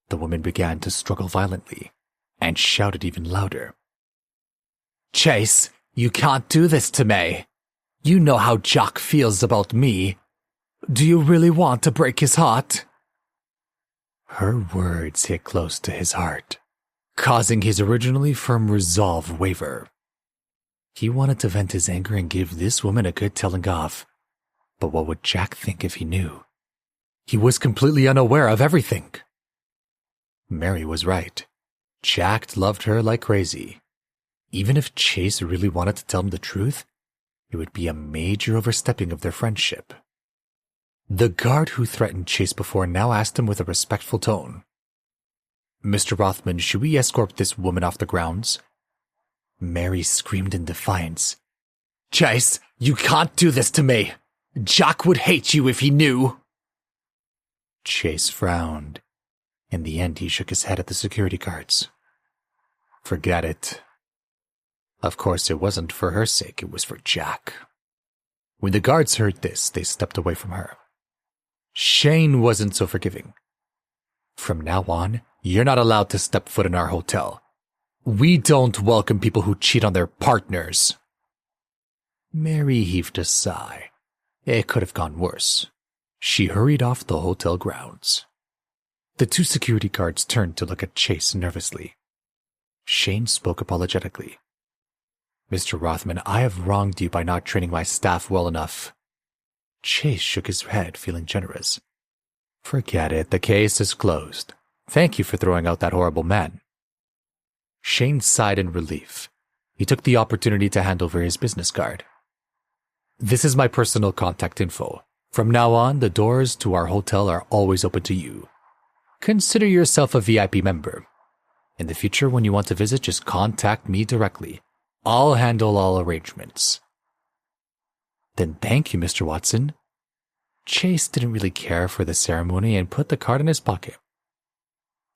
The woman began to struggle violently and shouted even louder. "Chase, you can't do this to me. You know how Jock feels about me. Do you really want to break his heart?" Her words hit close to his heart, causing his originally firm resolve waver. He wanted to vent his anger and give this woman a good telling off, but what would Jack think if he knew? He was completely unaware of everything. Mary was right. Jack loved her like crazy. Even if Chase really wanted to tell him the truth, it would be a major overstepping of their friendship. The guard who threatened Chase before now asked him with a respectful tone, "Mr. Rothman, should we escort this woman off the grounds?" Mary screamed in defiance. "Chase, you can't do this to me. Jack would hate you if he knew." Chase frowned. In the end, he shook his head at the security guards. Forget it. Of course, it wasn't for her sake, it was for Jack. When the guards heard this, they stepped away from her. Shane wasn't so forgiving. "From now on, you're not allowed to step foot in our hotel. We don't welcome people who cheat on their partners." Mary heaved a sigh. It could have gone worse. She hurried off the hotel grounds. The two security guards turned to look at Chase nervously. Shane spoke apologetically. "Mr. Rothman, I have wronged you by not training my staff well enough." Chase shook his head, feeling generous. "Forget it, the case is closed. Thank you for throwing out that horrible man." Shane sighed in relief. He took the opportunity to hand over his business card. "This is my personal contact info. From now on, the doors to our hotel are always open to you. Consider yourself a VIP member. In the future, when you want to visit, just contact me directly. I'll handle all arrangements." "Then thank you, Mr. Watson." Chase didn't really care for the ceremony and put the card in his pocket.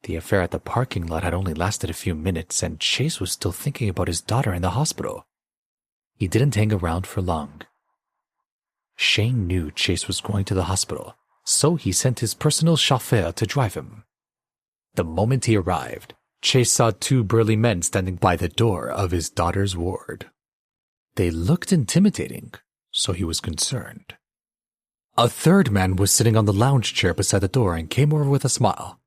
The affair at the parking lot had only lasted a few minutes, and Chase was still thinking about his daughter in the hospital. He didn't hang around for long. Shane knew Chase was going to the hospital, so he sent his personal chauffeur to drive him. The moment he arrived, Chase saw two burly men standing by the door of his daughter's ward. They looked intimidating, so he was concerned. A third man was sitting on the lounge chair beside the door and came over with a smile.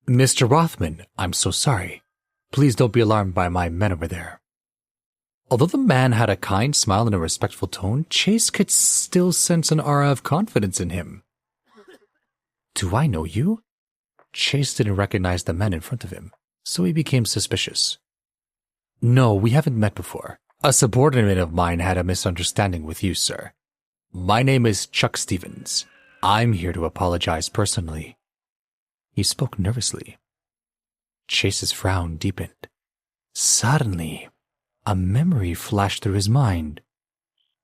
"Mr. Rothman, I'm so sorry. Please don't be alarmed by my men over there." Although the man had a kind smile and a respectful tone, Chase could still sense an aura of confidence in him. "Do I know you?" Chase didn't recognize the men in front of him, so he became suspicious. "No, we haven't met before. A subordinate of mine had a misunderstanding with you, sir. My name is Chuck Stevens. I'm here to apologize personally." He spoke nervously. Chase's frown deepened. Suddenly, a memory flashed through his mind.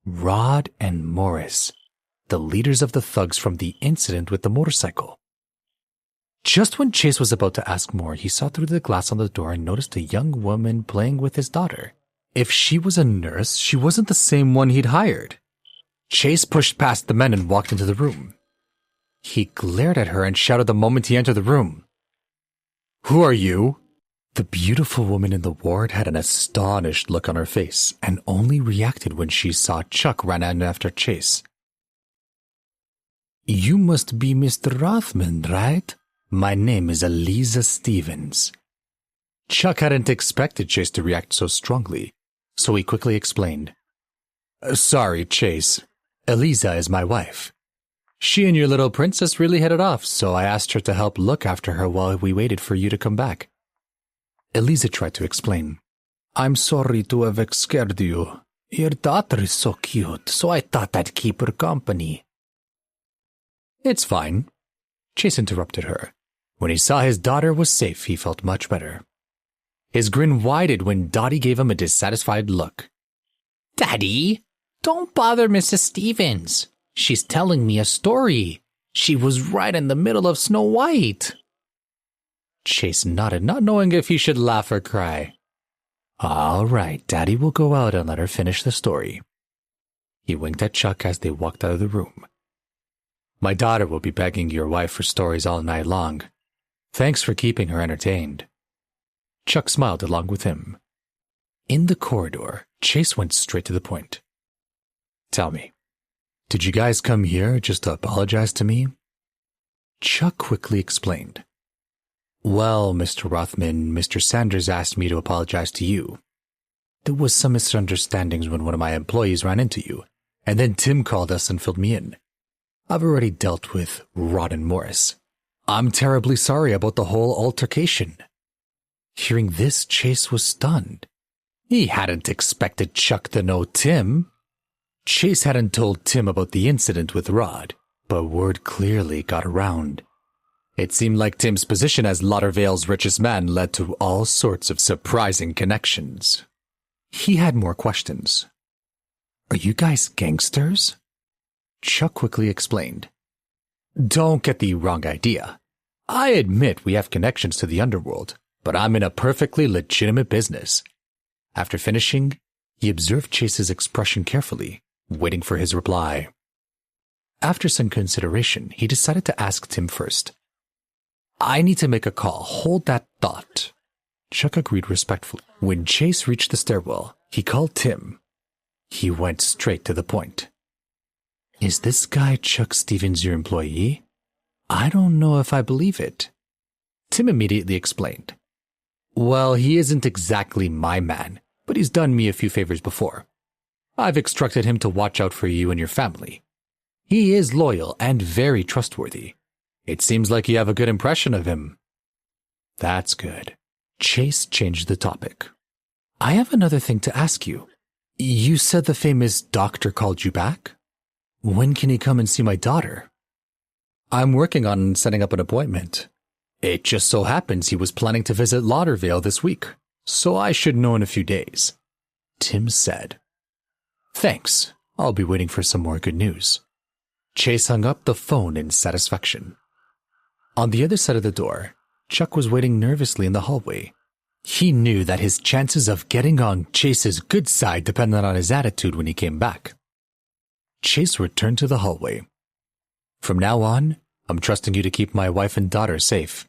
Rod and Morris, the leaders of the thugs from the incident with the motorcycle. Just when Chase was about to ask more, he saw through the glass on the door and noticed a young woman playing with his daughter. If she was a nurse, she wasn't the same one he'd hired. Chase pushed past the men and walked into the room. He glared at her and shouted the moment he entered the room. "Who are you?" The beautiful woman in the ward had an astonished look on her face and only reacted when she saw Chuck run in after Chase. "You must be Mr. Rothman, right? My name is Eliza Stevens." Chuck hadn't expected Chase to react so strongly, so he quickly explained. "Sorry, Chase. Eliza is my wife. She and your little princess really hit it off, so I asked her to help look after her while we waited for you to come back." Eliza tried to explain. "I'm sorry to have scared you. Your daughter is so cute, so I thought I'd keep her company." "It's fine." Chase interrupted her. When he saw his daughter was safe, he felt much better. His grin widened when Dottie gave him a dissatisfied look. "Daddy, don't bother Mrs. Stevens. She's telling me a story. She was right in the middle of Snow White." Chase nodded, not knowing if he should laugh or cry. "All right, Daddy will go out and let her finish the story." He winked at Chuck as they walked out of the room. "My daughter will be begging your wife for stories all night long. Thanks for keeping her entertained. Chuck smiled along with him. In the corridor, Chase went straight to the point. Tell me, did you guys come here just to apologize to me? Chuck quickly explained. Well, Mr. Rothman, Mr. Sanders asked me to apologize to you. There was some misunderstandings when one of my employees ran into you, and then Tim called us and filled me in. I've already dealt with Rod and Morris. I'm terribly sorry about the whole altercation. Hearing this, Chase was stunned. He hadn't expected Chuck to know Tim. Chase hadn't told Tim about the incident with Rod, but word clearly got around. It seemed like Tim's position as Lauderdale's richest man led to all sorts of surprising connections. He had more questions. Are you guys gangsters? Chuck quickly explained. Don't get the wrong idea. I admit we have connections to the underworld, but I'm in a perfectly legitimate business. After finishing, he observed Chase's expression carefully, waiting for his reply. After some consideration, he decided to ask Tim first. I need to make a call. Hold that thought. Chuck agreed respectfully. When Chase reached the stairwell, he called Tim. He went straight to the point. Is this guy Chuck Stevens your employee? I don't know if I believe it. Tim immediately explained. Well, he isn't exactly my man, but he's done me a few favors before. I've instructed him to watch out for you and your family. He is loyal and very trustworthy. It seems like you have a good impression of him. That's good. Chase changed the topic. I have another thing to ask you. You said the famous doctor called you back? When can he come and see my daughter? I'm working on setting up an appointment. It just so happens he was planning to visit Lauderdale this week, so I should know in a few days. Tim said. Thanks. I'll be waiting for some more good news. Chase hung up the phone in satisfaction. On the other side of the door, Chuck was waiting nervously in the hallway. He knew that his chances of getting on Chase's good side depended on his attitude when he came back. Chase returned to the hallway. From now on, I'm trusting you to keep my wife and daughter safe.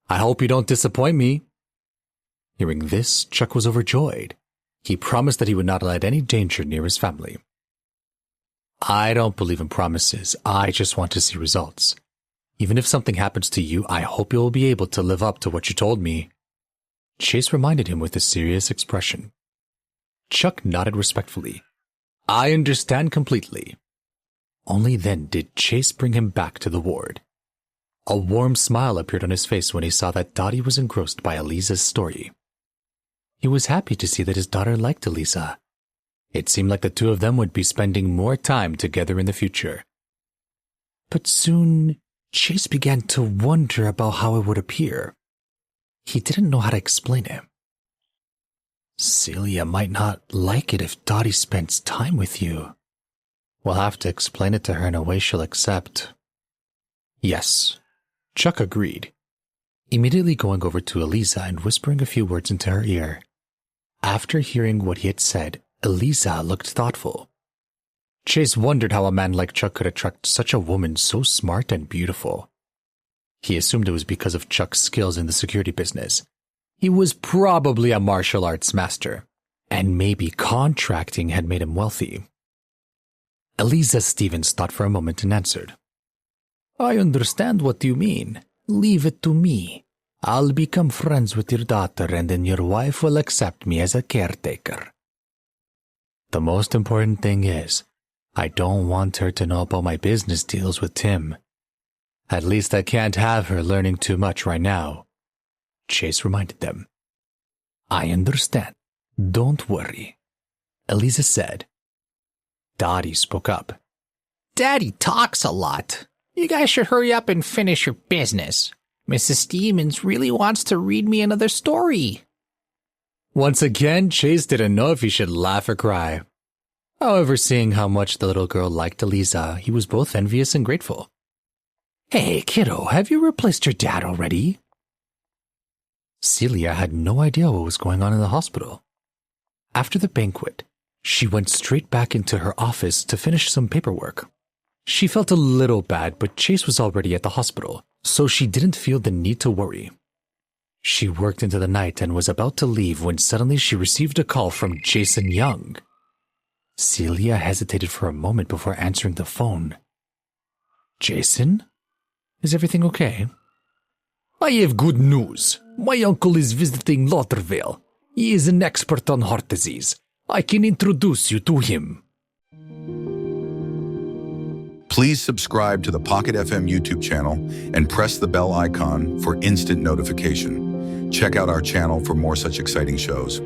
I hope you don't disappoint me. Hearing this, Chuck was overjoyed. He promised that he would not let any danger near his family. I don't believe in promises. I just want to see results. Even if something happens to you, I hope you'll be able to live up to what you told me. Chase reminded him with a serious expression. Chuck nodded respectfully. I understand completely. Only then did Chase bring him back to the ward. A warm smile appeared on his face when he saw that Dottie was engrossed by Eliza's story. He was happy to see that his daughter liked Eliza. It seemed like the two of them would be spending more time together in the future. But soon, Chase began to wonder about how it would appear. He didn't know how to explain it. Celia might not like it if Dottie spends time with you. We'll have to explain it to her in a way she'll accept. Yes, Chuck agreed, immediately going over to Eliza and whispering a few words into her ear. After hearing what he had said, Eliza looked thoughtful. Chase wondered how a man like Chuck could attract such a woman so smart and beautiful. He assumed it was because of Chuck's skills in the security business. He was probably a martial arts master, and maybe contracting had made him wealthy. Eliza Stevens thought for a moment and answered. I understand what you mean. Leave it to me. I'll become friends with your daughter and then your wife will accept me as a caretaker. The most important thing is, I don't want her to know about my business deals with Tim. At least I can't have her learning too much right now. Chase reminded them. I understand. Don't worry. Eliza said. Dottie spoke up. Daddy talks a lot. You guys should hurry up and finish your business. Mrs. Stevens really wants to read me another story. Once again, Chase didn't know if he should laugh or cry. However, seeing how much the little girl liked Eliza, he was both envious and grateful. Hey, kiddo, have you replaced your dad already? Celia had no idea what was going on in the hospital. After the banquet, she went straight back into her office to finish some paperwork. She felt a little bad, but Chase was already at the hospital, so she didn't feel the need to worry. She worked into the night and was about to leave when suddenly she received a call from Jason Young. Celia hesitated for a moment before answering the phone. Jason? Is everything okay? I have good news. My uncle is visiting Lauderville. He is an expert on heart disease. I can introduce you to him. Please subscribe to the Pocket FM YouTube channel and press the bell icon for instant notification. Check out our channel for more such exciting shows.